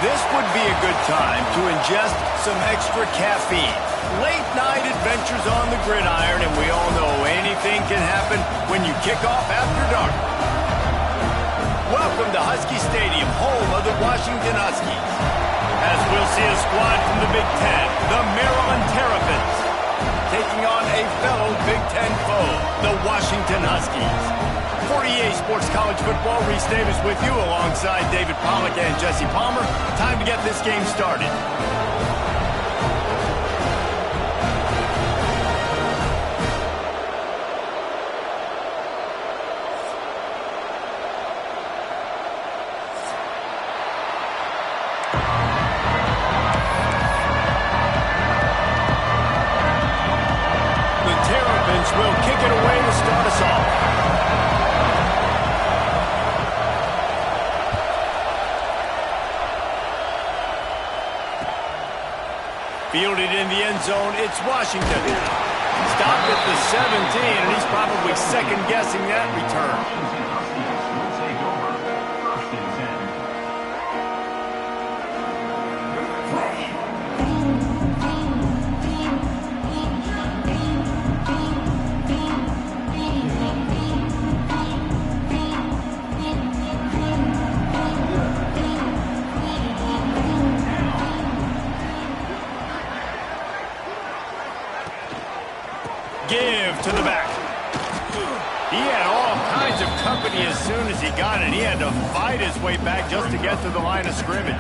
This would be a good time to ingest some extra caffeine. Late night adventures on the gridiron, and we all know anything can happen when you kick off after dark. Welcome to Husky Stadium, home of the Washington Huskies. As we'll see a squad from the Big Ten, the Maryland Terrapins, taking on a fellow Big Ten foe, the Washington Huskies. 48 Sports College Football, Reese Davis with you alongside David Pollack and Jesse Palmer. Time to get this game started. The Terrapins will kick it away to start us off. Fielded in the end zone, it's Washington. Stopped at the 17, and he's probably second-guessing that return. Give to the back. He had all kinds of company as soon as he got it. He had to fight his way back just to get to the line of scrimmage.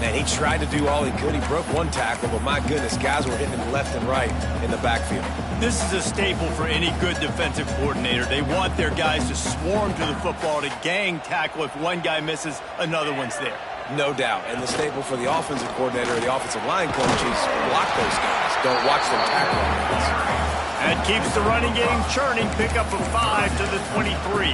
Man, he tried to do all he could. He broke one tackle, but my goodness, guys were hitting him left and right in the backfield. This is a staple for any good defensive coordinator. They want their guys to swarm to the football, to gang tackle. If one guy misses, another one's there. No doubt. And the staple for the offensive coordinator or the offensive line coach is block those guys. Don't watch them tackle them. That keeps the running game churning. Pick up a 5 to the 23.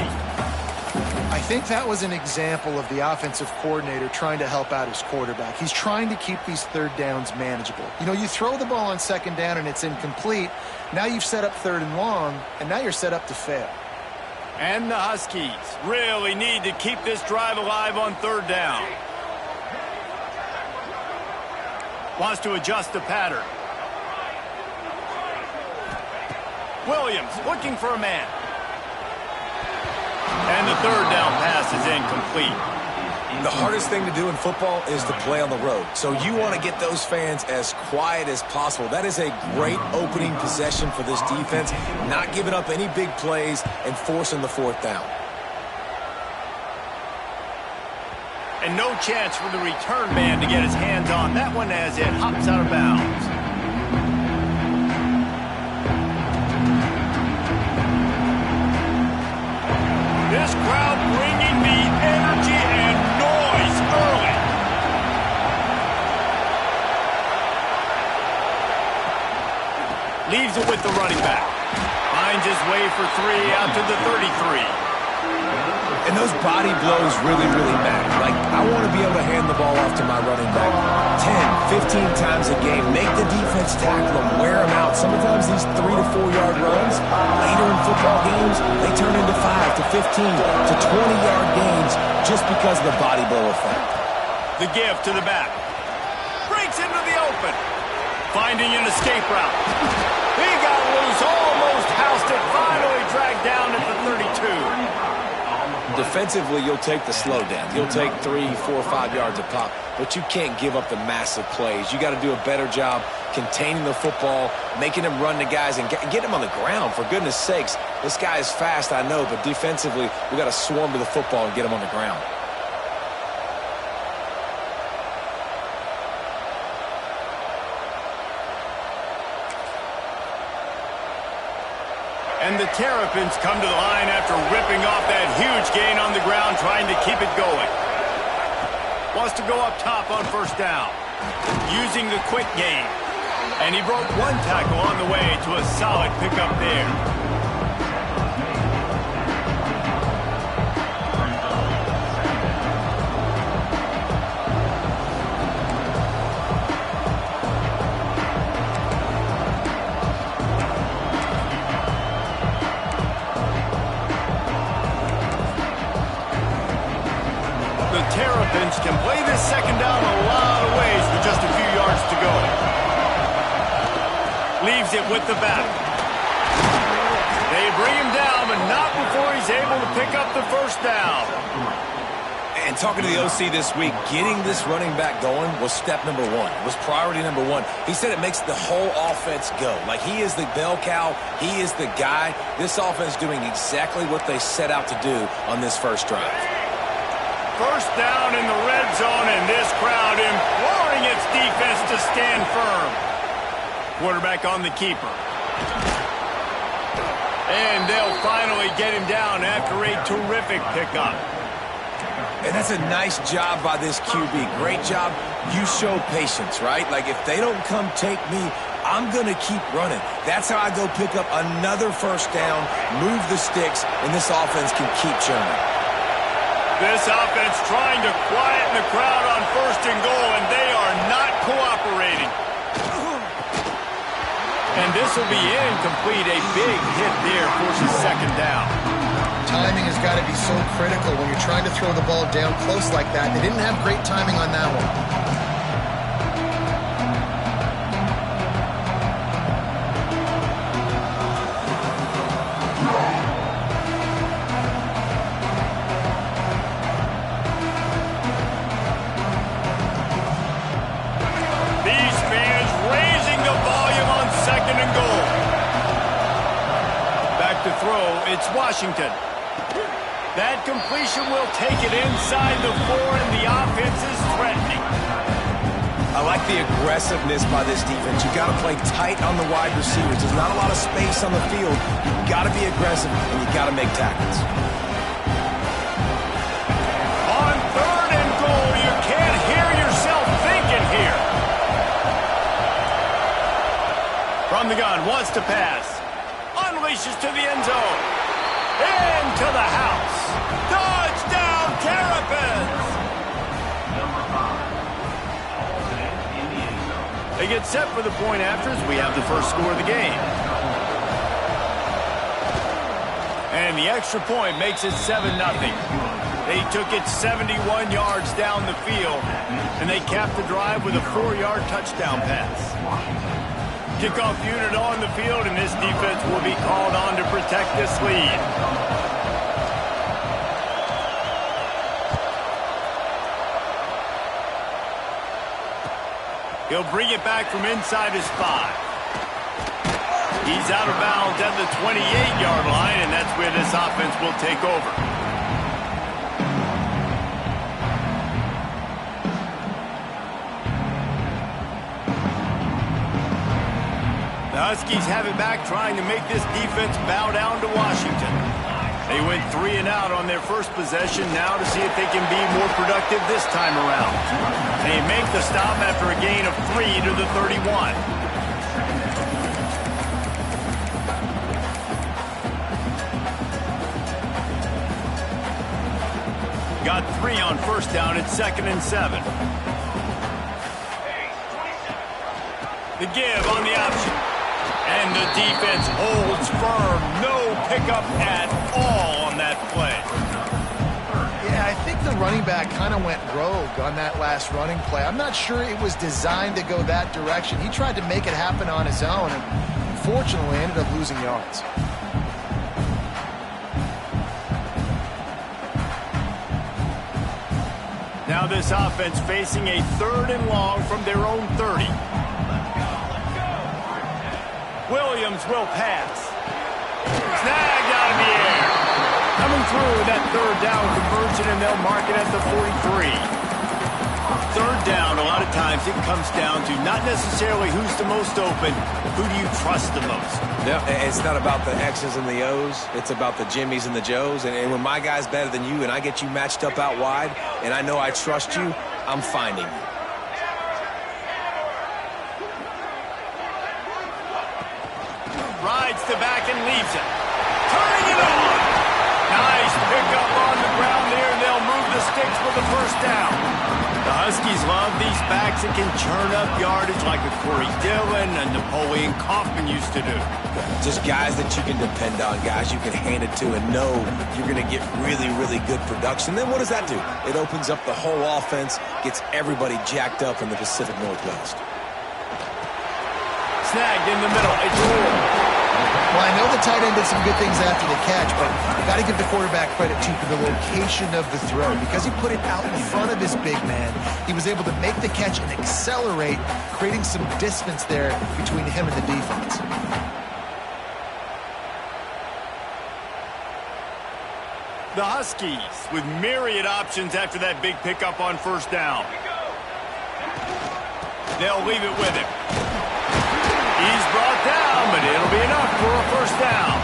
I think that was an example of the offensive coordinator trying to help out his quarterback. He's trying to keep these third downs manageable. You know, you throw the ball on second down and it's incomplete. Now you've set up third and long, and now you're set up to fail. And the Huskies really need to keep this drive alive on third down. Wants to adjust the pattern. Williams looking for a man. And the third down pass is incomplete. The hardest thing to do in football is to play on the road. So you want to get those fans as quiet as possible. That is a great opening possession for this defense. Not giving up any big plays and forcing the fourth down. And no chance for the return man to get his hands on that one as it hops out of bounds. This crowd bringing the energy and noise early. Leaves it with the running back. Finds his way for 3 out to the 33. And those body blows really, really matter. Like, I want to be able to hand the ball off to my running back 10, 15 times a game. Make the defense tackle them, wear them out. Sometimes these 3 to 4 yard runs, later in football games, they turn into 5 to 15 to 20 yard gains just because of the body blow effect. The give to the back. Breaks into the open. Finding an escape route. He got loose, almost housed it, finally dragged down at the 32. Defensively, you'll take the slow down. You'll take 3, 4, 5 yards a pop, but you can't give up the massive plays. You got to do a better job containing the football, making them run to guys, and get them on the ground. For goodness sakes, this guy is fast, I know, but defensively, we got to swarm to the football and get him on the ground. And the Terrapins come to the line after ripping off that huge gain on the ground, trying to keep it going. Wants to go up top on first down, using the quick game. And he broke one tackle on the way to a solid pickup there. offense can play this second down a lot of ways with just a few yards to go. Leaves it with the back. They bring him down, but not before he's able to pick up the first down. And talking to the OC this week, getting this running back going was step number one, was priority number one. He said it makes the whole offense go. Like, he is the bell cow. He is the guy. This offense doing exactly what they set out to do on this first drive. First down in the red zone, and this crowd imploring its defense to stand firm. Quarterback on the keeper. And they'll finally get him down after a terrific pickup. And that's a nice job by this QB. Great job. You show patience, right? Like, if they don't come take me, I'm going to keep running. That's how I go pick up another first down, move the sticks, and this offense can keep churning. This offense trying to quieten the crowd on first and goal, and they are not cooperating. And this will be incomplete. A big hit there forces second down. Timing has got to be so critical when you're trying to throw the ball down close like that. They didn't have great timing on that one. These fans raising the volume on second and goal. Back to throw, it's Washington. That completion will take it inside the 4, and the offense is threatening. I like the aggressiveness by this defense. You got to play tight on the wide receivers. There's not a lot of space on the field. You got to be aggressive, and you got to make tackles. On third and goal, you can't hear yourself thinking here. From the gun, wants to pass. Unleashes to the end zone. Into the house. Touchdown, Terrapins! They get set for the point after as we have the first score of the game. And the extra point makes it 7-0. They took it 71 yards down the field, and they capped the drive with a 4-yard touchdown pass. Kickoff unit on the field, and this defense will be called on to protect this lead. He'll bring it back from inside his 5. He's out of bounds at the 28-yard line, and that's where this offense will take over. The Huskies have it back, trying to make this defense bow down to Washington. They went 3 and out on their first possession, now to see if they can be more productive this time around. They make the stop after a gain of 3 to the 31. Got 3 on first down at 2nd and 7. The give on the option. And the defense holds firm. No pickup at all on that play. Yeah, I think the running back kind of went rogue on that last running play. I'm not sure it was designed to go that direction. He tried to make it happen on his own, and unfortunately ended up losing yards. Now this offense facing a 3rd and long from their own 30. Williams will pass. Snagged out of the air. Coming through with that 3rd down conversion, and they'll mark it at the 43. 3rd down, a lot of times it comes down to not necessarily who's the most open, who do you trust the most? Yeah, it's not about the X's and the O's. It's about the Jimmies and the Joes. And when my guy's better than you and I get you matched up out wide and I know I trust you, I'm finding you. Rides the back and leaves it. Turning it on. Nice pickup on the ground there, and they'll move the sticks for the first down. The Huskies love these backs that can churn up yardage like a Corey Dillon and Napoleon Kaufman used to do. Just guys that you can depend on, guys you can hand it to and know you're going to get really, really good production. Then what does that do? It opens up the whole offense, gets everybody jacked up in the Pacific Northwest. Snagged in the middle. It's Moore. Well, I know the tight end did some good things after the catch, but you got to give the quarterback credit, too, for the location of the throw. Because he put it out in front of his big man, he was able to make the catch and accelerate, creating some distance there between him and the defense. The Huskies with myriad options after that big pickup on first down. They'll leave it with him. He's brought down, but it'll be enough for a first down.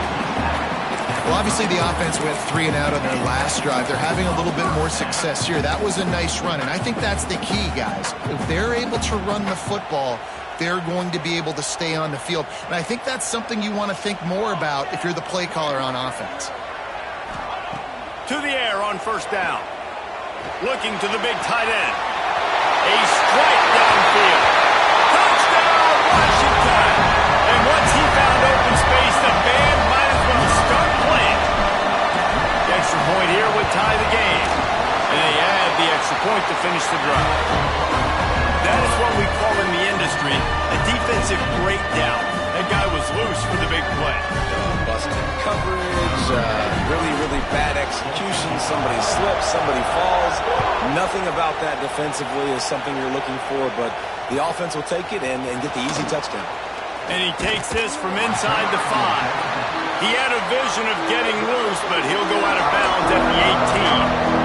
Well, obviously the offense went 3 and out on their last drive. They're having a little bit more success here. That was a nice run, and I think that's the key, guys. If they're able to run the football, they're going to be able to stay on the field. And I think that's something you want to think more about if you're the play caller on offense. To the air on first down. Looking to the big tight end. A strike downfield. Touchdown, Washington! And once he found open space, the band might as well start playing. The extra point here would tie the game. And they add the extra point to finish the drive. That is what we call in the industry a defensive breakdown. That guy was loose for the big play. Busted coverage, really, really bad execution. Somebody slips, somebody falls. Nothing about that defensively is something you're looking for, but the offense will take it and get the easy touchdown. And he takes this from inside the 5. He had a vision of getting loose, but he'll go out of bounds at the 18.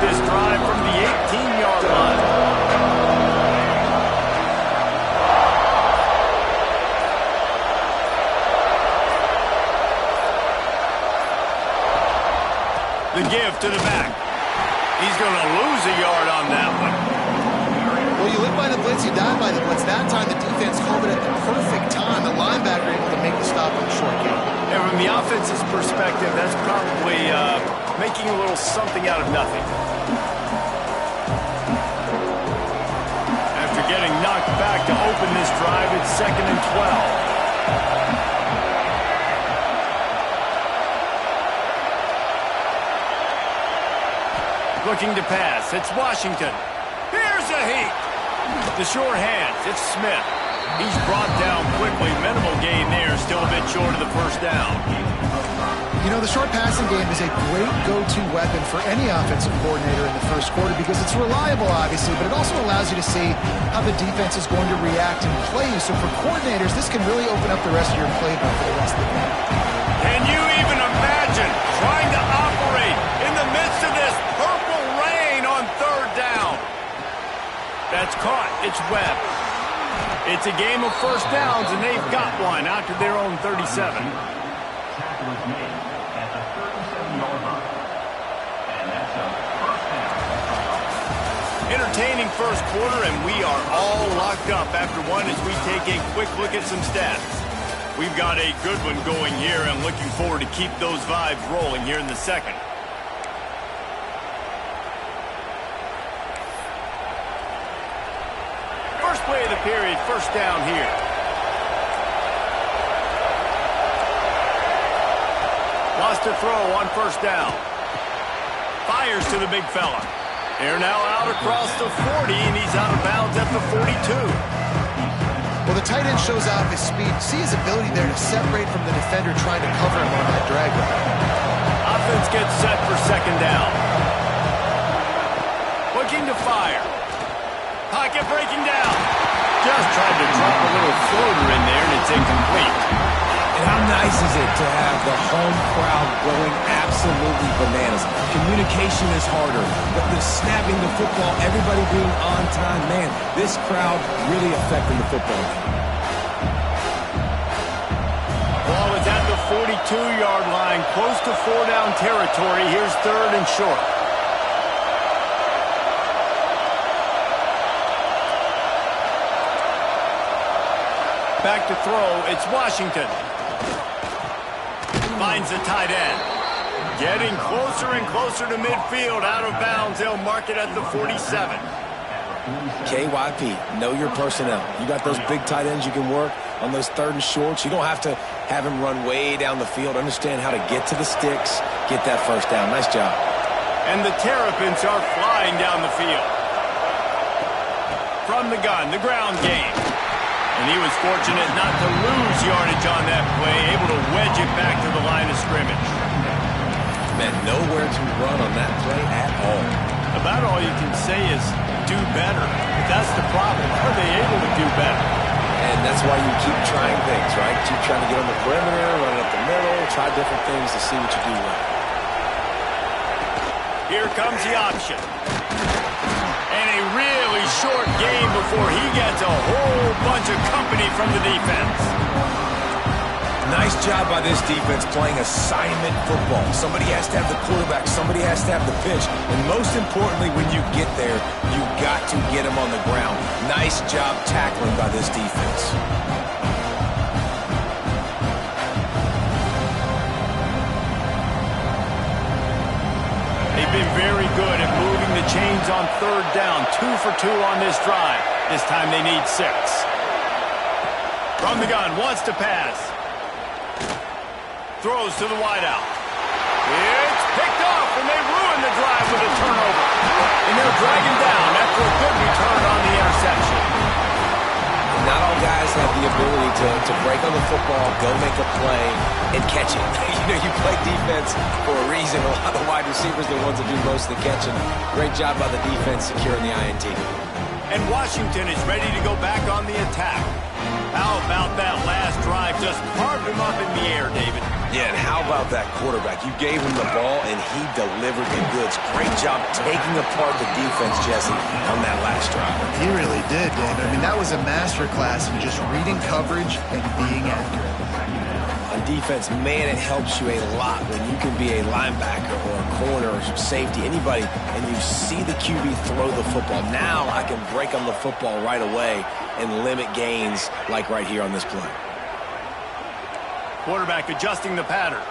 This drive from the 18-yard line. The give to the back. He's going to lose a yard on that one. Well, you live by the blitz, you die by the blitz. That time the defense called it at the perfect time. The linebacker able to make the stop on the short game. And from the offense's perspective, that's probably making a little something out of nothing. After getting knocked back to open this drive, it's 2nd and 12. Looking to pass. It's Washington. Here's a heat. The short hands. It's Smith. He's brought down quickly. Minimal gain there. Still a bit short of the first down. You know, the short passing game is a great go-to weapon for any offensive coordinator in the first quarter because it's reliable, obviously, but it also allows you to see how the defense is going to react and play you. So for coordinators, this can really open up the rest of your playbook for the rest of the game. Can you even imagine trying to operate in the midst of this purple rain on third down? That's caught. It's Webb. It's a game of first downs, and they've got one out to their own 37. Entertaining first quarter, and we are all locked up after one as we take a quick look at some stats. We've got a good one going here and looking forward to keep those vibes rolling here in the second. First play of the period, first down here. Lost a throw on first down. Fires to the big fella. They're now out across the 40, and he's out of bounds at the 42. Well, the tight end shows off his speed. See his ability there to separate from the defender trying to cover him on that drag route. Offense gets set for second down. Looking to fire. Pocket breaking down. Just tried to drop a little floater in there, and it's incomplete. And how nice is it to have the home crowd going absolutely bananas? Communication is harder, but the snapping the football, everybody being on time, man, this crowd really affecting the football game. Ball is at the 42-yard line, close to 4-down territory. Here's third and short. Back to throw, it's Washington. finds the tight end. Getting closer and closer to midfield, out of bounds. They'll mark it at the 47. KYP, know your personnel. You got those big tight ends you can work on those 3rd and shorts. You don't have to have him run way down the field. Understand how to get to the sticks, get that first down. Nice job. And the Terrapins are flying down the field. From the gun, the ground game. And he was fortunate not to lose yardage on that play, able to wedge it back to the line of scrimmage. Man, nowhere to run on that play at all. About all you can say is do better. But that's the problem. Are they able to do better? And that's why you keep trying things, right? Keep trying to get on the perimeter, run it up the middle, try different things to see what you do well. Here comes the option. And a really short game before he gets a whole bunch of company from the defense. Nice job by this defense playing assignment football. Somebody has to have the quarterback. Somebody has to have the pitch. And most importantly, when you get there, you got to get him on the ground. Nice job tackling by this defense. They've been very good at moving the chains on 3rd down. 2 for 2 on this drive. This time they need 6. From the gun, wants to pass. Throws to the wideout. It's picked off, and they ruin the drive with a turnover. And they'll drag him down after a good return on the interception. Not all guys have the ability to break on the football, go make a play, and catch it. You play defense for a reason. A lot of the wide receivers are the ones that do most of the catching. Great job by the defense securing the INT. And Washington is ready to go back on the attack. How about that last drive? Just carved him up in the air, David. Yeah, and how about that quarterback? You gave him the ball, and he delivered the goods. Great job taking apart the defense, Jesse, on that last drive. He really did, David. I mean, that was a masterclass in just reading coverage and being accurate. On defense, man, it helps you a lot when you can be a linebacker or a corner or safety, anybody, and you see the QB throw the football. Now I can break on the football right away and limit gains like right here on this play. Quarterback adjusting the pattern.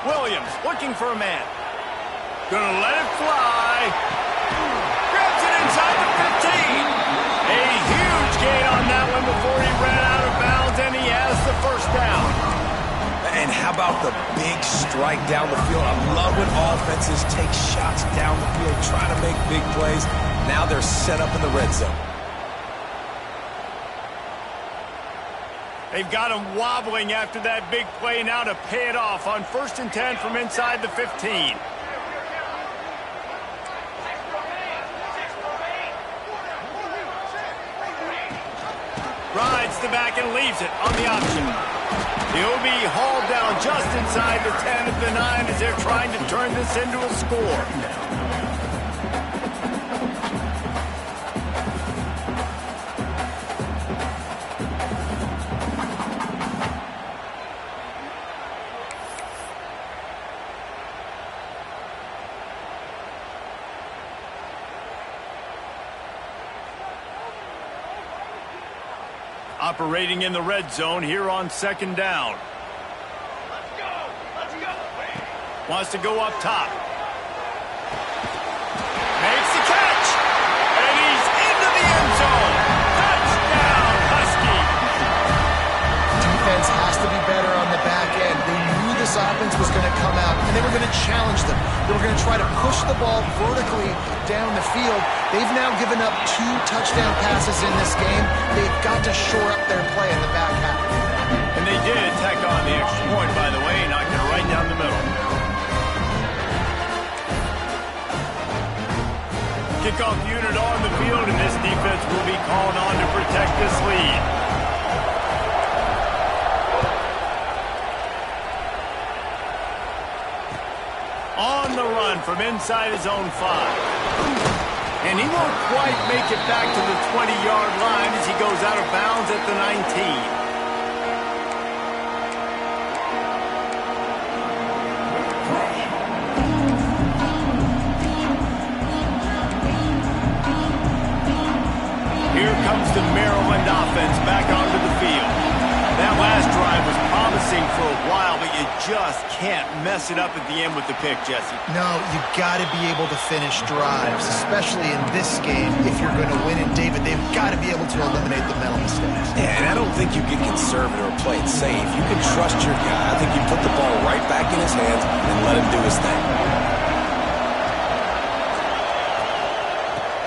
Williams looking for a man. Gonna let it fly. Grabs it inside the 15. A huge gain on that one before he ran out of bounds, and he has the first down. And how about the big strike down the field? I love when offenses take shots down the field, trying to make big plays. Now they're set up in the red zone. They've got him wobbling after that big play now to pay it off on 1st and 10 from inside the 15. Rides the back and leaves it on the option. He'll be hauled down just inside the 10 of the 9 as they're trying to turn this into a score. Operating in the red zone here on 2nd down. Let's go. Wants to go up top. Makes the catch. And he's into the end zone. Touchdown, Husky. Defense has to be better on the back end. They knew this offense was going to come out, and they were going to challenge them. They were going to try to push the ball vertically down the field. They've now given up 2 touchdown passes in this game. They've got to shore up their play in the back half. And they did tack on the extra point, by the way, knocked it right down the middle. Kickoff unit on the field, and this defense will be called on to protect this lead. On the run from inside his own 5. And he won't quite make it back to the 20-yard line as he goes out of bounds at the 19. Here comes the Maryland offense back onto the field. That last drive was promising for a while, but you just can't mess it up at the end with the pick, Jesse. No, you got to be able to finish drives, especially in this game. If you're going to win, and David, they've got to be able to eliminate the mental mistakes. Yeah, and I don't think you get conservative or play it safe. You can trust your guy. I think you put the ball right back in his hands and let him do his thing.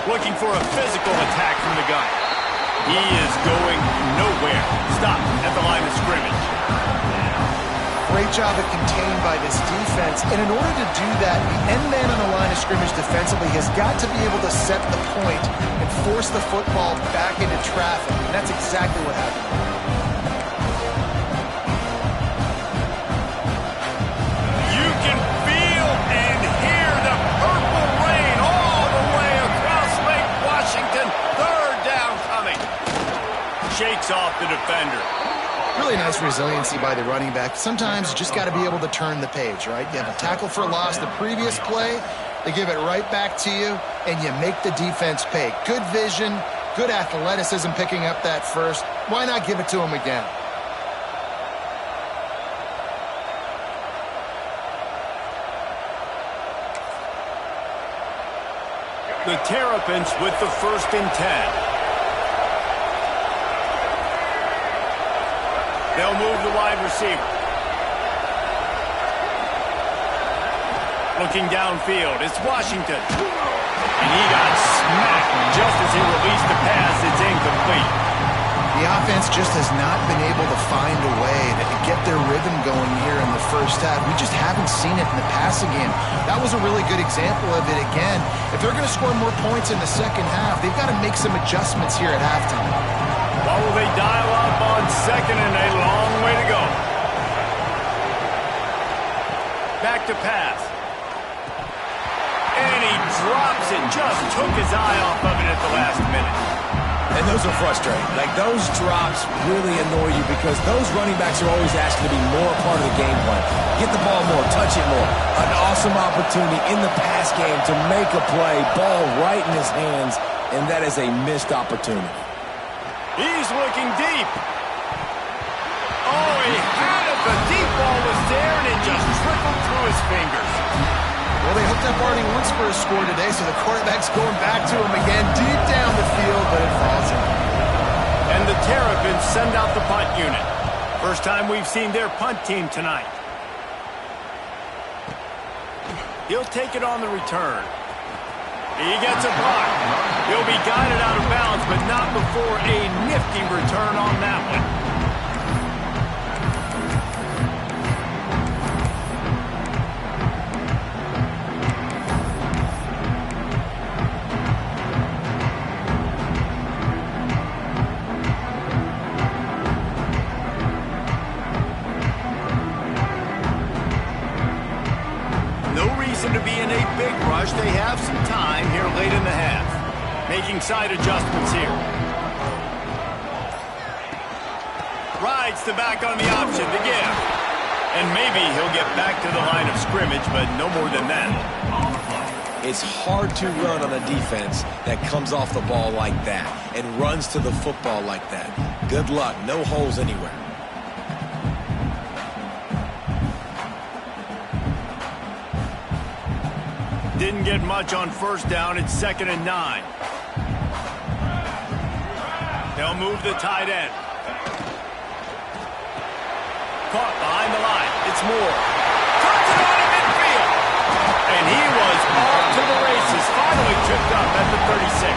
Looking for a physical attack from the gun. He is going nowhere. Stop at the line of scrimmage. Great job of contained by this defense. And in order to do that, the end man on the line of scrimmage defensively has got to be able to set the point and force the football back into traffic. And that's exactly what happened. You can feel and hear the purple rain all the way across Lake Washington. Third down coming. Shakes off the defender. Really nice resiliency by the running back. Sometimes you just got to be able to turn the page, right? You have a tackle for loss the previous play. They give it right back to you, and you make the defense pay. Good vision, good athleticism picking up that first. Why not give it to him again? The Terrapins with the 1st and 10. They'll move the wide receiver. Looking downfield, it's Washington. And he got smacked just as he released the pass. It's incomplete. The offense just has not been able to find a way to get their rhythm going here in the first half. We just haven't seen it in the passing game. That was a really good example of it again. If they're going to score more points in the second half, they've got to make some adjustments here at halftime. What will they dial up on second and a long way to go? Back to pass. And he drops it. Just took his eye off of it at the last minute. And those are frustrating. Like, those drops really annoy you because those running backs are always asking to be more a part of the game plan. Get the ball more, touch it more. An awesome opportunity in the pass game to make a play, ball right in his hands, and that is a missed opportunity. He's looking deep. Oh, he had it. The deep ball was there, and it just trickled through his fingers. Well, they hooked up Arnie once for a score today, so the quarterback's going back to him again deep down the field, but it falls in. And the Terrapins send out the punt unit. First time we've seen their punt team tonight. He'll take it on the return. He gets a block. He'll be guided out of bounds, but not before a nifty return on that one. To be in a big rush. They have some time here late in the half. Making side adjustments here. Rides the back on the option to give. And maybe he'll get back to the line of scrimmage, but no more than that. It's hard to run on a defense that comes off the ball like that and runs to the football like that. Good luck. No holes anywhere. Didn't get much on first down. It's 2nd and 9. They'll move the tight end. Caught behind the line. It's Moore. Turns it on in midfield. And he was off to the races. Finally tripped up at the 36.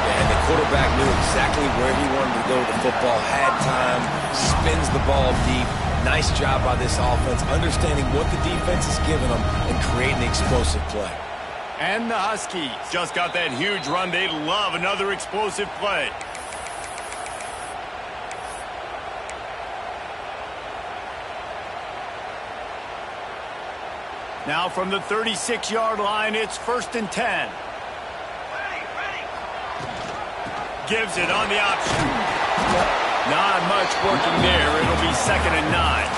Yeah, and the quarterback knew exactly where he wanted to go with the football. Had time. Spins the ball deep. Nice job by this offense, understanding what the defense is giving them and creating the explosive play. And the Huskies just got that huge run. They love another explosive play. Now from the 36-yard line, it's 1st and 10. Gives it on the option. Not much working there. It'll be 2nd and 9.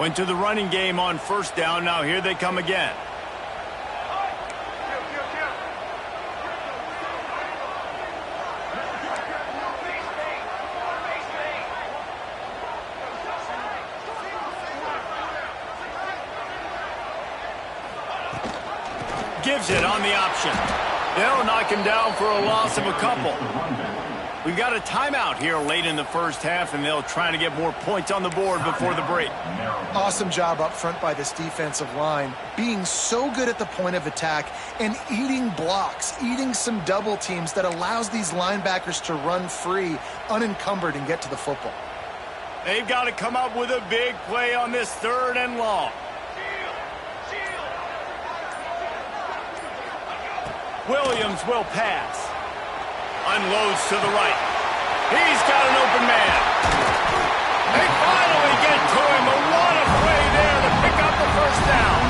Went to the running game on first down. Now here they come again. Gives it on the option. They'll knock him down for a loss of a couple. We've got a timeout here late in the first half, and they'll try to get more points on the board before the break. Awesome job up front by this defensive line, being so good at the point of attack and eating blocks, eating some double teams that allows these linebackers to run free, unencumbered, and get to the football. They've got to come up with a big play on this 3rd and long. Williams will pass. Unloads to the right. He's got an open man. They finally get to him, but what a play there to pick up the first down.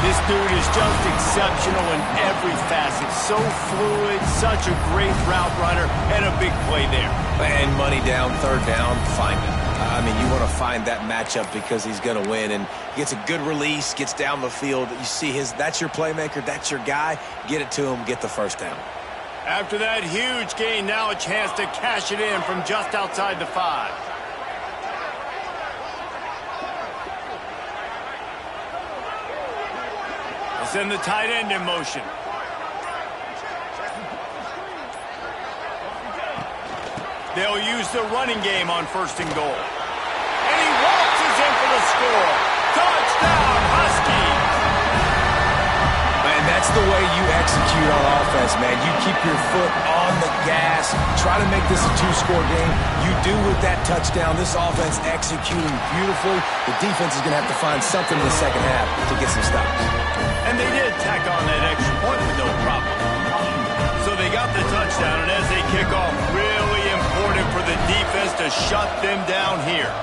This dude is just exceptional in every facet. So fluid, such a great route runner, and a big play there. And money down, 3rd down, find him. I mean, you want to find that matchup because he's going to win, and he gets a good release, gets down the field. You see that's your playmaker, that's your guy. Get it to him, get the first down. After that huge gain, now a chance to cash it in from just outside the 5. They'll send the tight end in motion. They'll use the running game on 1st and goal. And he waltzes in for the score. Touchdown, Huskies! Man, that's the way you execute on offense, man. You keep your foot on the gas. Try to make this a 2-score game. You do with that touchdown. This offense executing beautifully. The defense is going to have to find something in the second half to get some stops. And they did tack on that extra point with no problem. So they got the touchdown, and as they kick off, really important for the defense to shut them down here.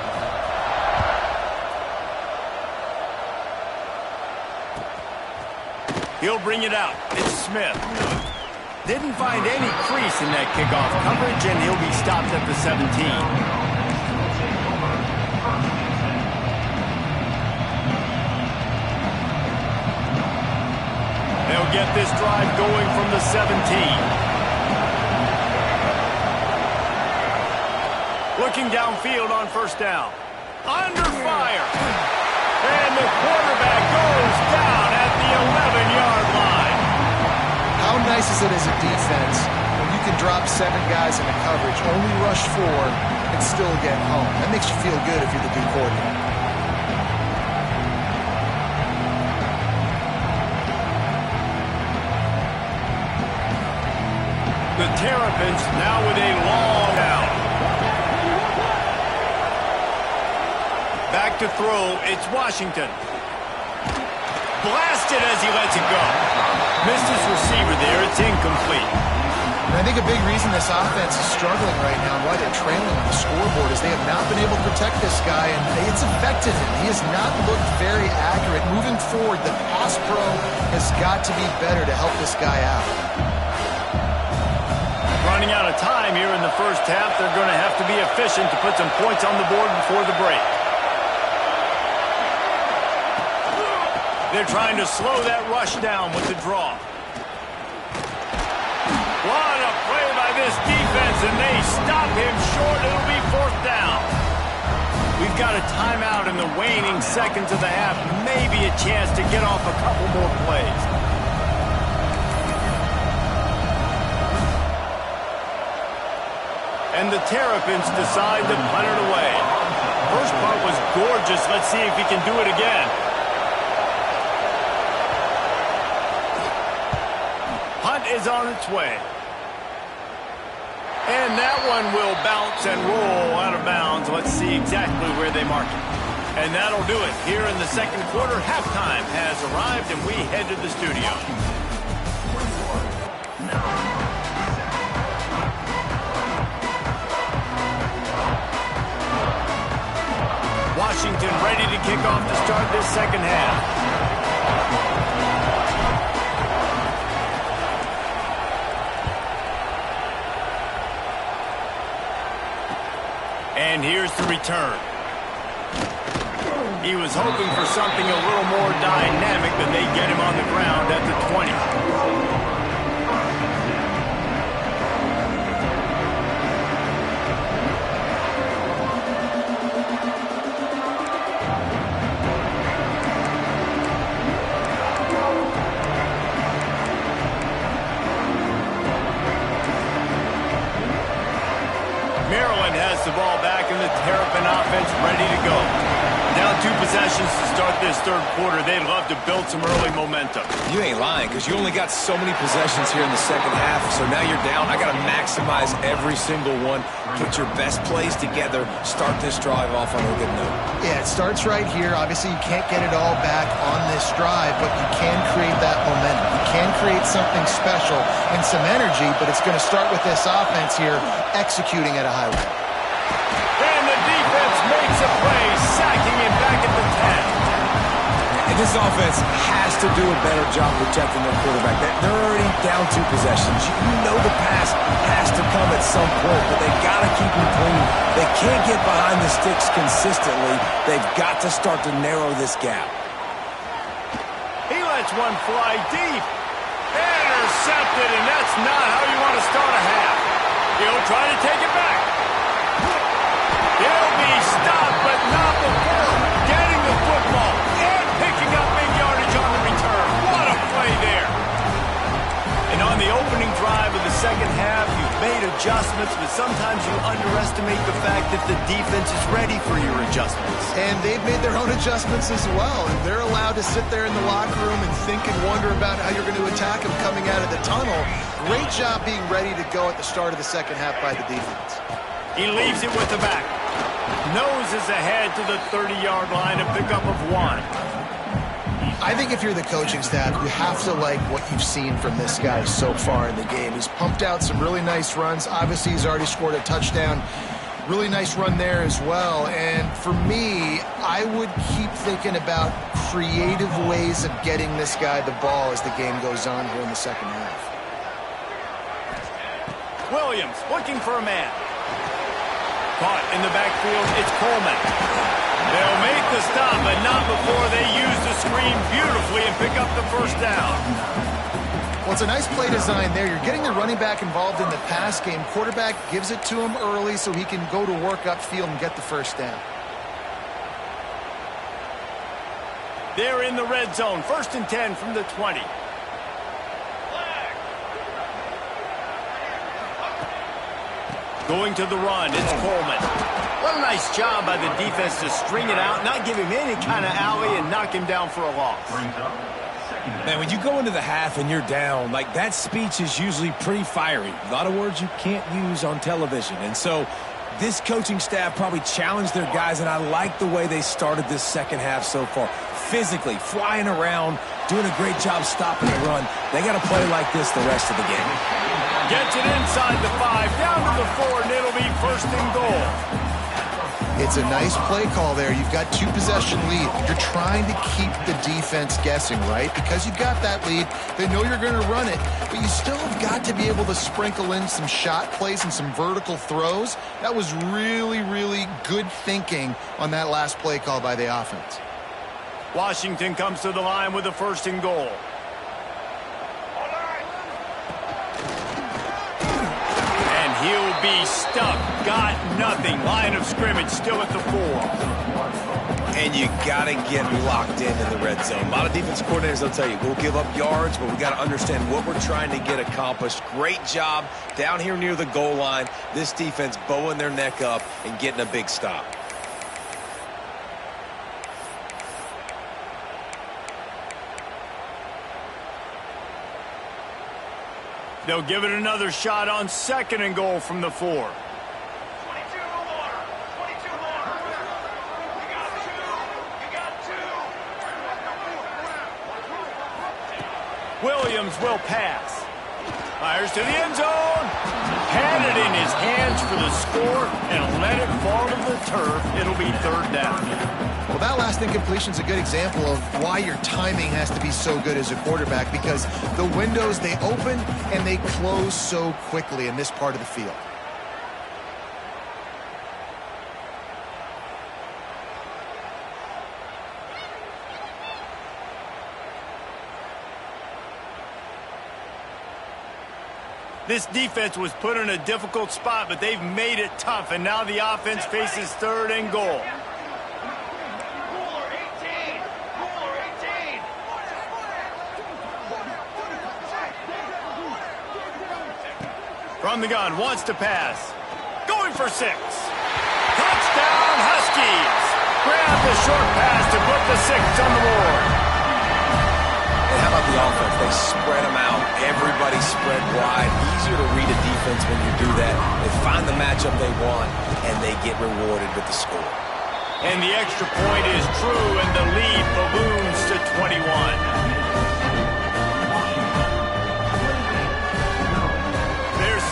He'll bring it out. It's Smith. Didn't find any crease in that kickoff coverage, and he'll be stopped at the 17. They'll get this drive going from the 17. Looking downfield on 1st down. Under fire. And the quarterback goes down at the 11-yard line. How nice is it as a defense when you can drop 7 guys in a coverage, only rush 4, and still get home? That makes you feel good if you're the D coordinator. The Terrapins now with a long out. Back to throw, it's Washington. Blasted as he lets it go. Missed his receiver there, it's incomplete. And I think a big reason this offense is struggling right now and why they're trailing on the scoreboard is they have not been able to protect this guy, and it's affected him. He has not looked very accurate. Moving forward, the pass pro has got to be better to help this guy out. Running out of time here in the first half, they're going to have to be efficient to put some points on the board before the break. They're trying to slow that rush down with the draw. What a play by this defense, and they stop him short. It'll be 4th down. We've got a timeout in the waning seconds of the half. Maybe a chance to get off a couple more plays. And the Terrapins decide to punt it away. First part was gorgeous. Let's see if he can do it again. Punt is on its way. And that one will bounce and roll out of bounds. Let's see exactly where they mark it. And that'll do it. Here in the second quarter, halftime has arrived, and we head to the studio. Washington ready to kick off to start this second half. And here's the return. He was hoping for something a little more dynamic, but they get him on the ground at the 20. Maryland has the ball back in the Terrapin offense ready to go. Down 2 possessions to start this third quarter. They'd love to build some early momentum. You ain't lying, because you only got so many possessions here in the second half, so now you're down. I got to maximize every single one. Put your best plays together. Start this drive off on a good note. Yeah, it starts right here. Obviously, you can't get it all back on this drive, but you can create that momentum. You can create something special and some energy, but it's going to start with this offense here executing at a high level. And the defense makes a play, sacking him back at the 10. And this offense has to do a better job protecting their quarterback. They're already down 2 possessions. You know the pass has to come at some point, but they've got to keep him clean. They can't get behind the sticks consistently. They've got to start to narrow this gap. He lets one fly deep. Intercepted, and that's not how you want to start a half. He'll try to take it back. He'll be stopped, but not before getting the football and picking up big yardage on the return. What a play there. And on the opening drive of the second half, you've made adjustments, but sometimes you underestimate the fact that the defense is ready for your adjustments. And they've made their own adjustments as well, and they're allowed to sit there in the locker room and think and wonder about how you're going to attack them coming out of the tunnel. Great job being ready to go at the start of the second half by the defense. He leaves it with the back. Noses ahead to the 30-yard line, a pickup of 1. I think if you're the coaching staff, you have to like what you've seen from this guy so far in the game. He's pumped out some really nice runs. Obviously, he's already scored a touchdown. Really nice run there as well. And for me, I would keep thinking about creative ways of getting this guy the ball as the game goes on here in the second half. Williams looking for a man. Caught in the backfield, it's Coleman. They'll make the stop, but not before they use the screen beautifully and pick up the first down. Well, it's a nice play design there. You're getting the running back involved in the pass game. Quarterback gives it to him early so he can go to work upfield and get the first down. They're in the red zone. 1st and 10 from the 20. Going to the run, it's Coleman. What a nice job by the defense to string it out, not give him any kind of alley, and knock him down for a loss. Man, when you go into the half and you're down, like that speech is usually pretty fiery. A lot of words you can't use on television. And so this coaching staff probably challenged their guys, and I like the way they started this second half so far. Physically, flying around, doing a great job stopping the run. They got to play like this the rest of the game. Gets it inside the 5, down to the 4, and it'll be 1st and goal. It's a nice play call there. You've got 2-possession lead. You're trying to keep the defense guessing, right? Because you've got that lead, they know you're going to run it, but you still have got to be able to sprinkle in some shot plays and some vertical throws. That was really, really good thinking on that last play call by the offense. Washington comes to the line with a 1st and goal. He'll be stuck. Got nothing. Line of scrimmage still at the 4. And you got to get locked in the red zone. A lot of defense coordinators will tell you, we'll give up yards, but we got to understand what we're trying to get accomplished. Great job down here near the goal line. This defense bowing their neck up and getting a big stop. They'll give it another shot on 2nd and goal from the 4. 22 more. 22 more. You got 2. You got 2. Williams will pass. Fires to the end zone. Had it in his hands for the score and let it fall to the turf. It'll be 3rd down. Well, that last incompletion is a good example of why your timing has to be so good as a quarterback, because the windows, they open and they close so quickly in this part of the field. This defense was put in a difficult spot, but they've made it tough, and now the offense faces 3rd and goal. From the gun, wants to pass. Going for 6. Touchdown, Huskies! Grab the short pass to put the 6 on the board. And how about the offense? They spread them out. Everybody spread wide. Easier to read a defense when you do that. They find the matchup they want, and they get rewarded with the score. And the extra point is true, and the lead balloons to 21.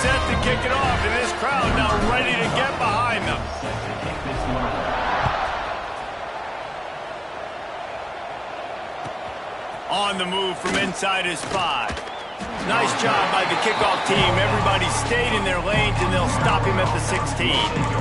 Set to kick it off, and this crowd now ready to get behind them. On the move from inside his 5. Nice job by the kickoff team. Everybody stayed in their lanes, and they'll stop him at the 16.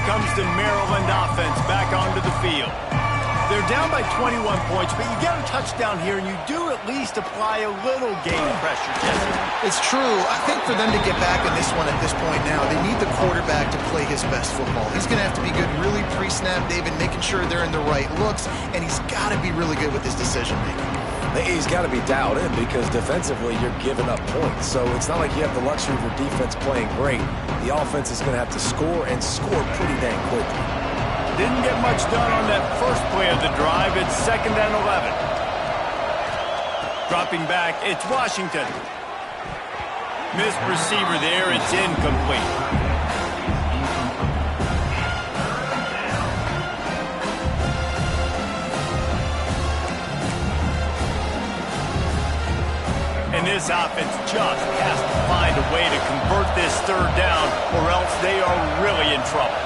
Comes the Maryland offense back onto the field. They're down by 21 points, but you get a touchdown here, and you do at least apply a little game pressure, Jesse. It's true. I think for them to get back in this one at this point now, they need the quarterback to play his best football. He's going to have to be good really pre-snap, David, making sure they're in the right looks, and he's got to be really good with his decision-making. He's got to be dialed in because defensively you're giving up points. So it's not like you have the luxury of your defense playing great. The offense is going to have to score and score pretty dang quickly. Didn't get much done on that first play of the drive. It's 2nd and 11. Dropping back, it's Washington. Missed receiver there, it's incomplete. And this offense just has to find a way to convert this 3rd down, or else they are really in trouble.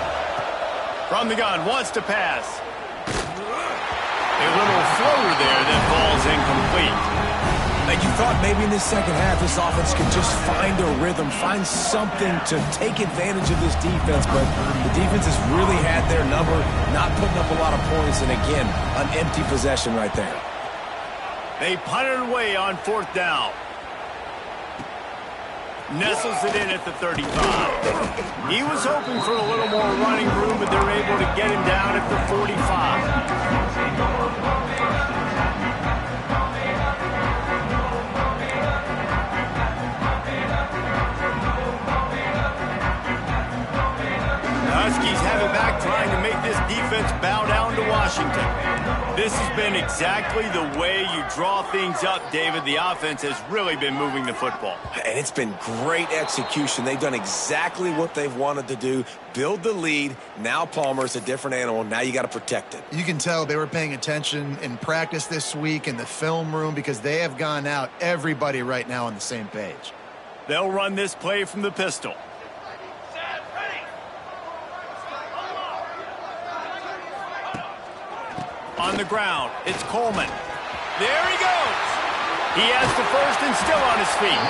From the gun, wants to pass. A little floater there that falls incomplete. Like you thought maybe in this second half, this offense could just find a rhythm, find something to take advantage of this defense, but the defense has really had their number, not putting up a lot of points, and again, an empty possession right there. They punted away on 4th down. Nestles it in at the 35. He was hoping for a little more running room, but they're able to get him down at the 45. Huskies have it back, trying to make this defense bow down to Washington. This has been exactly the way you draw things up, David. The offense has really been moving the football. And it's been great execution. They've done exactly what they've wanted to do. Build the lead. Now Palmer's a different animal. Now you got to protect it. You can tell they were paying attention in practice this week in the film room because they have gone out, everybody right now on the same page. They'll run this play from the pistol. On the ground, it's Coleman. There he goes. He has the first and still on his feet.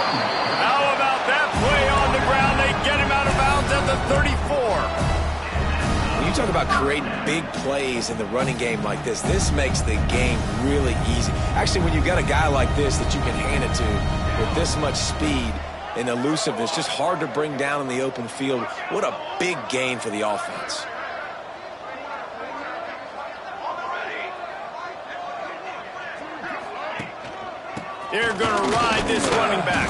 How about that play on the ground? They get him out of bounds at the 34. When you talk about creating big plays in the running game like this makes the game really easy. Actually, when you've got a guy like this that you can hand it to with this much speed and elusiveness, just hard to bring down in the open field. What a big gain for the offense. They're going to ride this running back.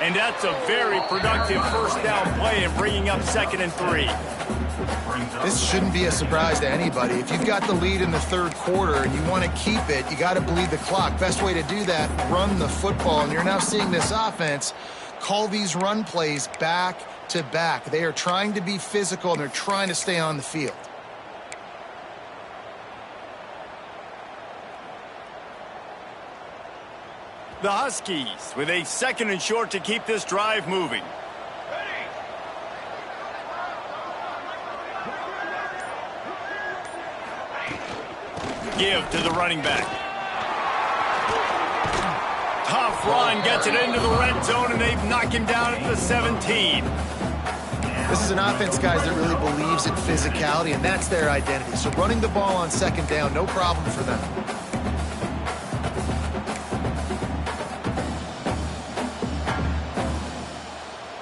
And that's a very productive first down play and bringing up 2nd and 3. This shouldn't be a surprise to anybody. If you've got the lead in the 3rd quarter and you want to keep it, you got to bleed the clock. Best way to do that, run the football. And you're now seeing this offense call these run plays back to back. They are trying to be physical, and they're trying to stay on the field. The Huskies with a 2nd and short to keep this drive moving. Give to the running back. Tough Tough run, gets it into the red zone, and they've knocked him down at the 17. This is an offense, guys, that really believes in physicality, and that's their identity. So running the ball on second down, no problem for them.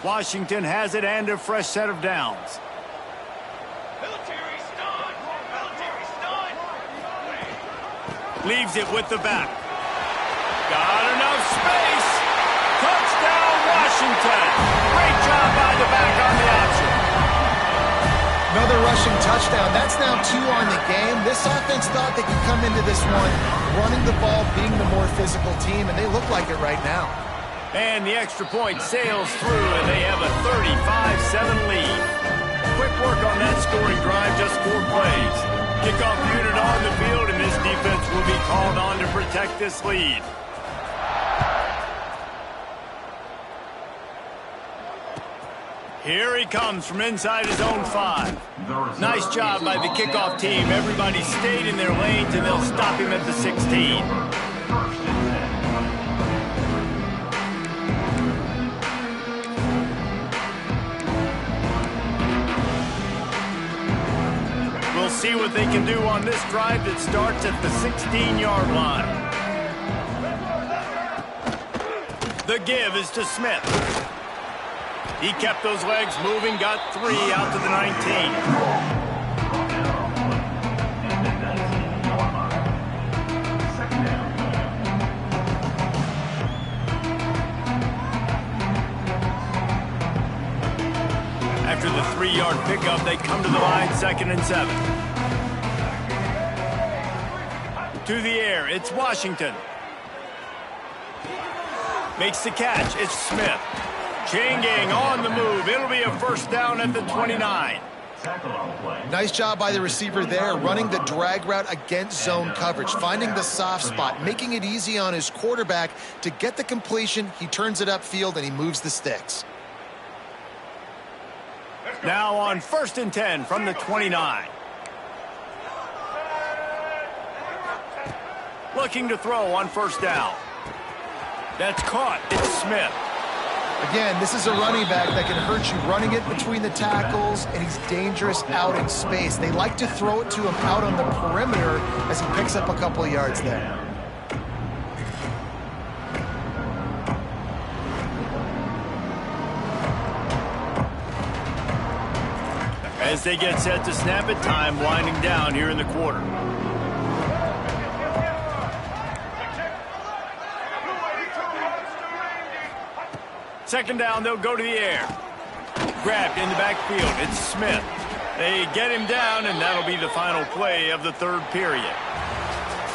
Washington has it and a fresh set of downs. Leaves it with the back. Got enough space. Touchdown, Washington. Great job by the back on the option. Another rushing touchdown. That's now 2 on the game. This offense thought they could come into this one running the ball, being the more physical team, and they look like it right now. And the extra point sails through, and they have a 35-7 lead. Quick work on that scoring drive, just 4 plays. Kickoff unit on the field, and this defense will be called on to protect this lead. Here he comes from inside his own 5. Nice job by the kickoff team. Everybody stayed in their lanes, and they'll stop him at the 16. We'll see what they can do on this drive that starts at the 16-yard line. The give is to Smith. He kept those legs moving, got 3 out to the 19. After the 3-yard pickup, they come to the line, 2nd and 7. To the air, it's Washington. Makes the catch, it's Smith. Chain gang on the move. It'll be a first down at the 29. Nice job by the receiver there, running the drag route against zone coverage, finding the soft spot, making it easy on his quarterback to get the completion. He turns it upfield, and he moves the sticks. Now on 1st and 10 from the 29. Looking to throw on 1st down. That's caught. It's Smith. Again, this is a running back that can hurt you running it between the tackles, and he's dangerous out in space. They like to throw it to him out on the perimeter as he picks up a couple of yards there. As they get set to snap it, time winding down here in the quarter. Second down, they'll go to the air. Grabbed in the backfield, it's Smith. They get him down, and that'll be the final play of the 3rd period.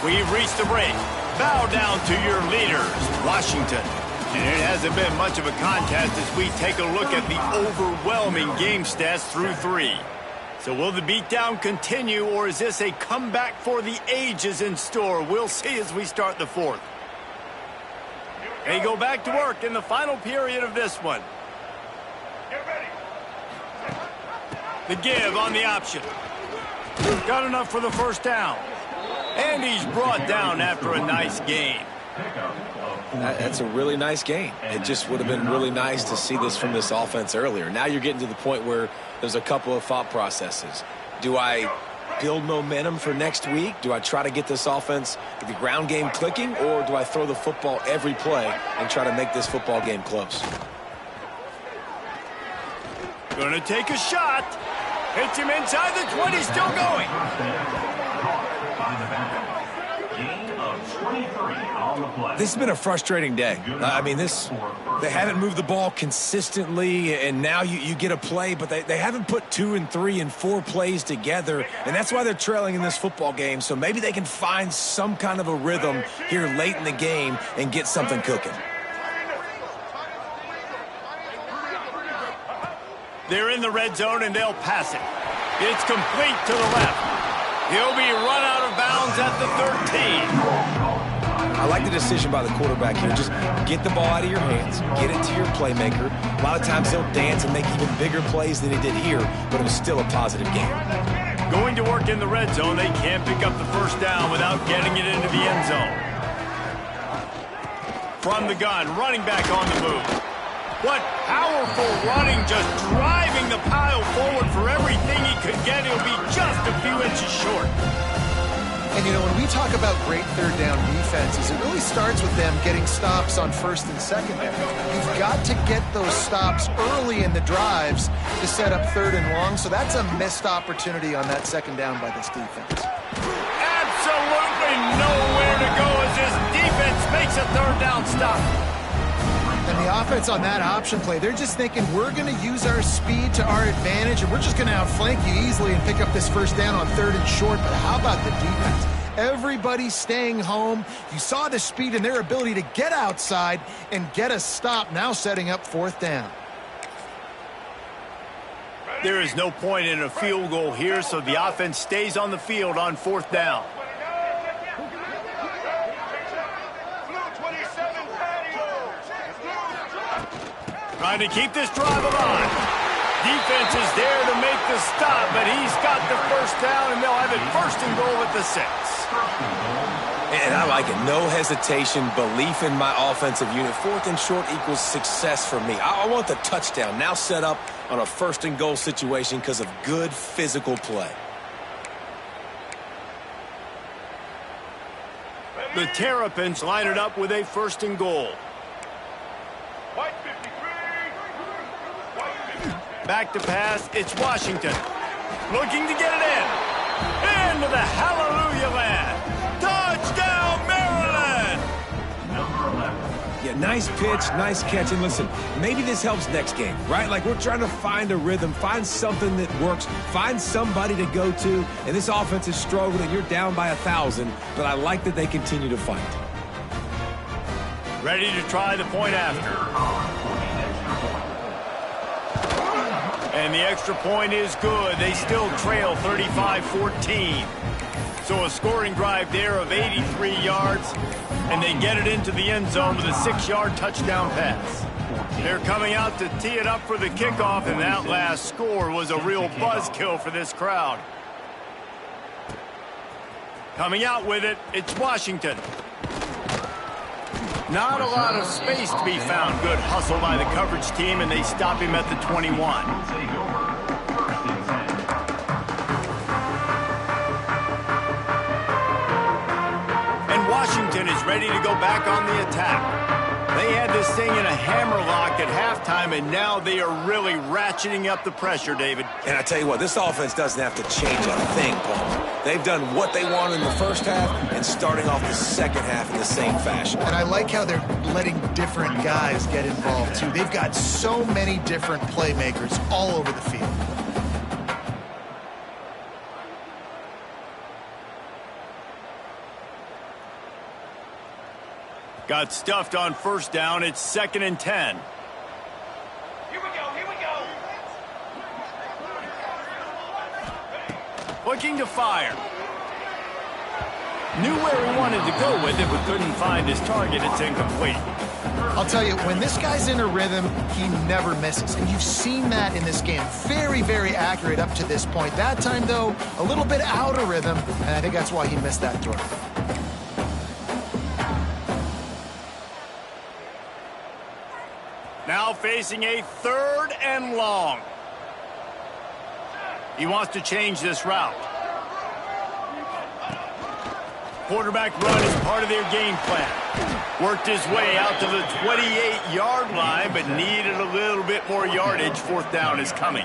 We've reached the break. Bow down to your leaders, Washington. And it hasn't been much of a contest as we take a look at the overwhelming game stats through 3. So will the beatdown continue, or is this a comeback for the ages in store? We'll see as we start the 4th. They go back to work in the final period of this one. The give on the option. Got enough for the first down. And he's brought down after a nice gain. That's a really nice gain. It just would have been really nice to see this from this offense earlier. Now you're getting to the point where there's a couple of thought processes. Do I build momentum for next week? Do I try to get this offense, the ground game clicking, or do I throw the football every play and try to make this football game close? Gonna take a shot. Hits him inside the 20, still going. This has been a frustrating day. I mean, they haven't moved the ball consistently, and now you get a play, but they haven't put 2 and 3 and 4 plays together, and that's why they're trailing in this football game. So maybe they can find some kind of a rhythm here late in the game and get something cooking. They're in the red zone, and they'll pass it. It's complete to the left. He'll be run out of bounds at the 13. I like the decision by the quarterback here. Just get the ball out of your hands, get it to your playmaker. A lot of times he'll dance and make even bigger plays than he did here, but it was still a positive game. Going to work in the red zone, they can't pick up the first down without getting it into the end zone. From the gun, running back on the move. What powerful running, just driving the pile forward for everything he could get. He'll be just a few inches short. And, you know, when we talk about great third down defenses, it really starts with them getting stops on first and second down. You've got to get those stops early in the drives to set up third and long, so that's a missed opportunity on that second down by this defense. Absolutely nowhere to go as this defense makes a third down stop. And the offense on that option play, they're just thinking we're going to use our speed to our advantage, and we're just going to outflank you easily and pick up this first down on third and short. But how about the defense? Everybody staying home. You saw the speed and their ability to get outside and get a stop, now setting up fourth down. There is no point in a field goal here, so the offense stays on the field on fourth down. Trying to keep this drive alive. Defense is there to make the stop, but he's got the first down, and they'll have it first and goal at the 6. And I like it. No hesitation, belief in my offensive unit. Fourth and short equals success for me. I want the touchdown now set up on a first and goal situation because of good physical play. The Terrapins line it up with a first and goal. Back to pass, it's Washington. Looking to get it in. Into the hallelujah land. Touchdown, Maryland! Yeah, nice pitch, nice catch. And listen, maybe this helps next game, right? Like we're trying to find a rhythm, find something that works, find somebody to go to. And this offense is struggling. You're down by 1,000, but I like that they continue to fight. Ready to try the point after. And the extra point is good. They still trail 35-14. So a scoring drive there of 83 yards, and they get it into the end zone with a 6-yard touchdown pass. They're coming out to tee it up for the kickoff, and that last score was a real buzzkill for this crowd. Coming out with it, it's Washington. Not a lot of space to be found. Good hustle by the coverage team, and they stop him at the 21. And Washington is ready to go back on the attack. They had this thing in a hammerlock at halftime, and now they are really ratcheting up the pressure, David. And I tell you what, this offense doesn't have to change a thing, Paul. They've done what they want in the first half and starting off the second half in the same fashion. And I like how they're letting different guys get involved, too. They've got so many different playmakers all over the field. Got stuffed on first down. It's 2nd and 10. Here we go. Looking to fire. Knew where he wanted to go with it, but couldn't find his target. It's incomplete. I'll tell you, when this guy's in a rhythm, he never misses. And you've seen that in this game. Very, very accurate up to this point. That time, though, a little bit out of rhythm, and I think that's why he missed that throw. Now facing a 3rd and long. He wants to change this route. Quarterback run is part of their game plan. Worked his way out to the 28-yard line, but needed a little bit more yardage. Fourth down is coming.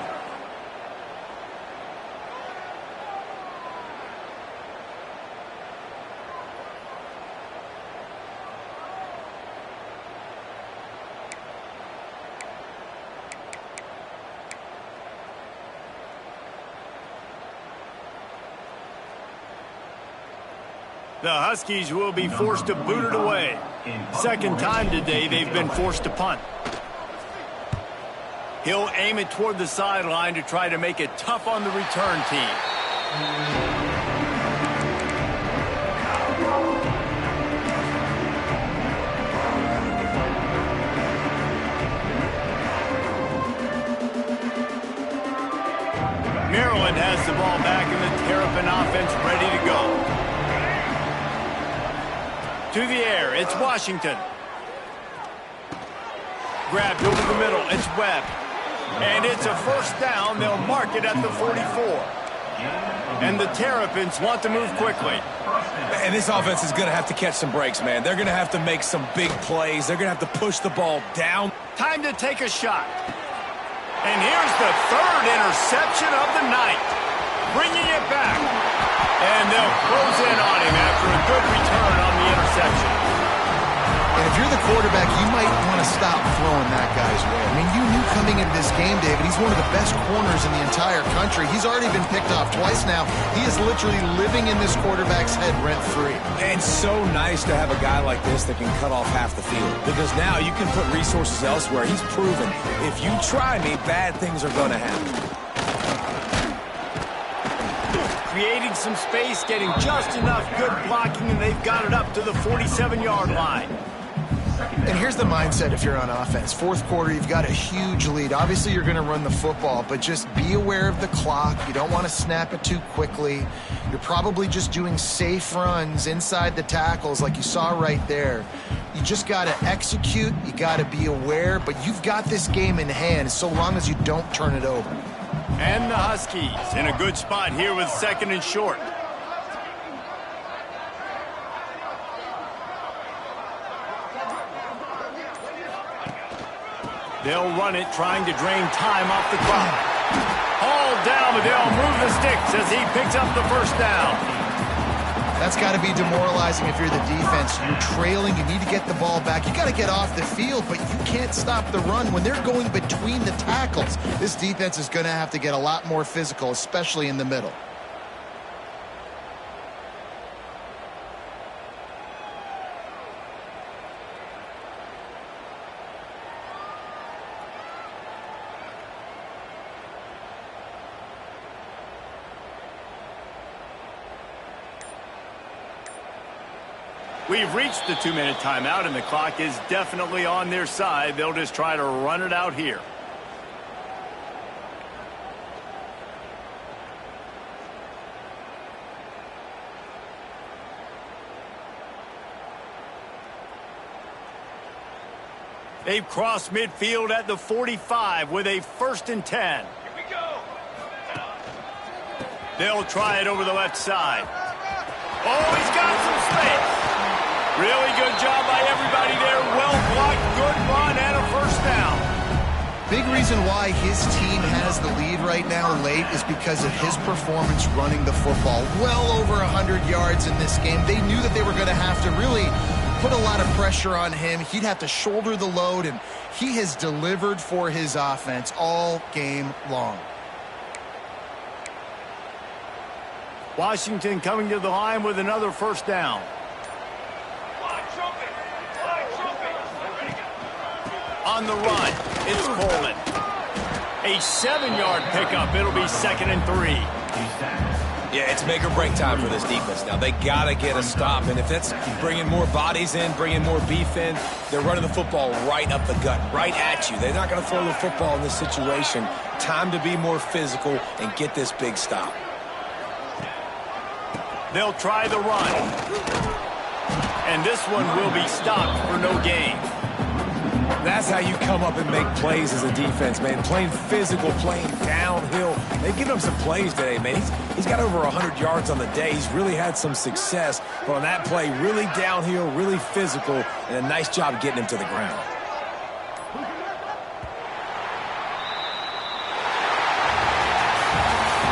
The Huskies will be forced to boot it away. Second time today they've been forced to punt. He'll aim it toward the sideline to try to make it tough on the return team. Maryland has the ball back and the Terrapin offense ready to go. To the air, it's Washington. Grabbed over the middle. It's Webb. And it's a first down. They'll mark it at the 44. And the Terrapins want to move quickly. And this offense is going to have to catch some breaks, man. They're going to have to make some big plays. They're going to have to push the ball down. Time to take a shot. And here's the third interception of the night. Bringing it back. And they'll close in on him after a good return on the interception. And if you're the quarterback, you might want to stop throwing that guy's way. I mean, you knew coming into this game, David, he's one of the best corners in the entire country. He's already been picked off twice now. He is literally living in this quarterback's head rent-free. And so nice to have a guy like this that can cut off half the field. Because now you can put resources elsewhere. He's proven, if you try me, bad things are going to happen. Creating some space, getting just enough good blocking, and they've got it up to the 47-yard line. And here's the mindset if you're on offense. Fourth quarter, you've got a huge lead. Obviously, you're going to run the football, but just be aware of the clock. You don't want to snap it too quickly. You're probably just doing safe runs inside the tackles like you saw right there. You just got to execute. You got to be aware, but you've got this game in hand so long as you don't turn it over. And the Huskies in a good spot here with second and short. They'll run it, trying to drain time off the clock. Hauled down, but they'll move the sticks as he picks up the first down. That's got to be demoralizing if you're the defense. You're trailing. You need to get the ball back. You got to get off the field, but you can't stop the run when they're going between the tackles. This defense is going to have to get a lot more physical, especially in the middle. We've reached the 2-minute timeout, and the clock is definitely on their side. They'll just try to run it out here. They've crossed midfield at the 45 with a 1st and 10. Here we go. They'll try it over the left side. Oh, he's got some space. Really good job by everybody there. Well blocked, good run, and a first down. Big reason why his team has the lead right now late is because of his performance running the football. Well over 100 yards in this game. They knew that they were going to have to really put a lot of pressure on him. He'd have to shoulder the load, and he has delivered for his offense all game long. Washington coming to the line with another first down. On the run, it's Coleman. A 7-yard pickup. It'll be 2nd and 3. Yeah, it's make or break time for this defense now. They got to get a stop, and if that's bringing more bodies in, bringing more beef in, they're running the football right up the gut, right at you. They're not going to throw the football in this situation. Time to be more physical and get this big stop. They'll try the run. And this one will be stopped for no gain. That's how you come up and make plays as a defense, man. Playing physical, playing downhill. They've given him some plays today, man. He's got over 100 yards on the day. He's really had some success. But on that play, really downhill, really physical, and a nice job getting him to the ground.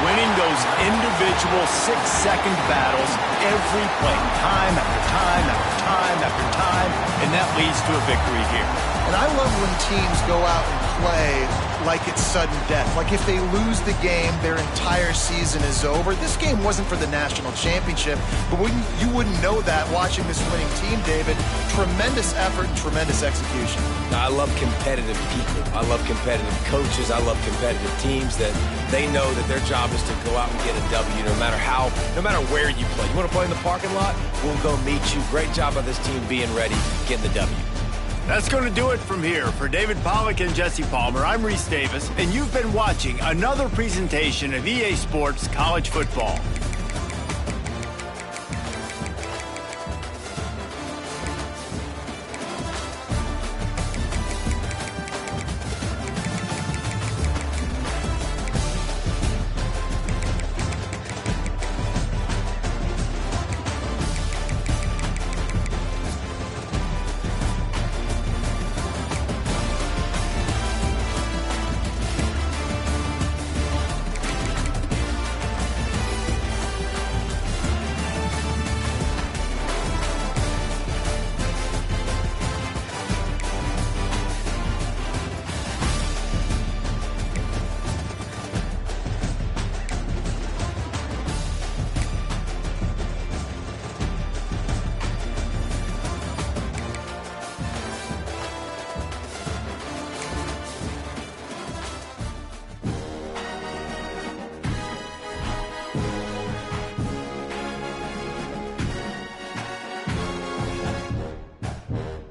Winning those individual 6-second battles every play, time after time after time after time, and that leads to a victory here. And I love when teams go out and play like it's sudden death. Like if they lose the game, their entire season is over. This game wasn't for the national championship, but you wouldn't know that watching this winning team, David. Tremendous effort and tremendous execution. I love competitive people. I love competitive coaches. I love competitive teams that they know that their job is to go out and get a W no matter where you play. You want to play in the parking lot? We'll go meet you. Great job by this team being ready, getting the W. That's going to do it from here. For David Pollack and Jesse Palmer, I'm Reese Davis, and you've been watching another presentation of EA Sports College Football.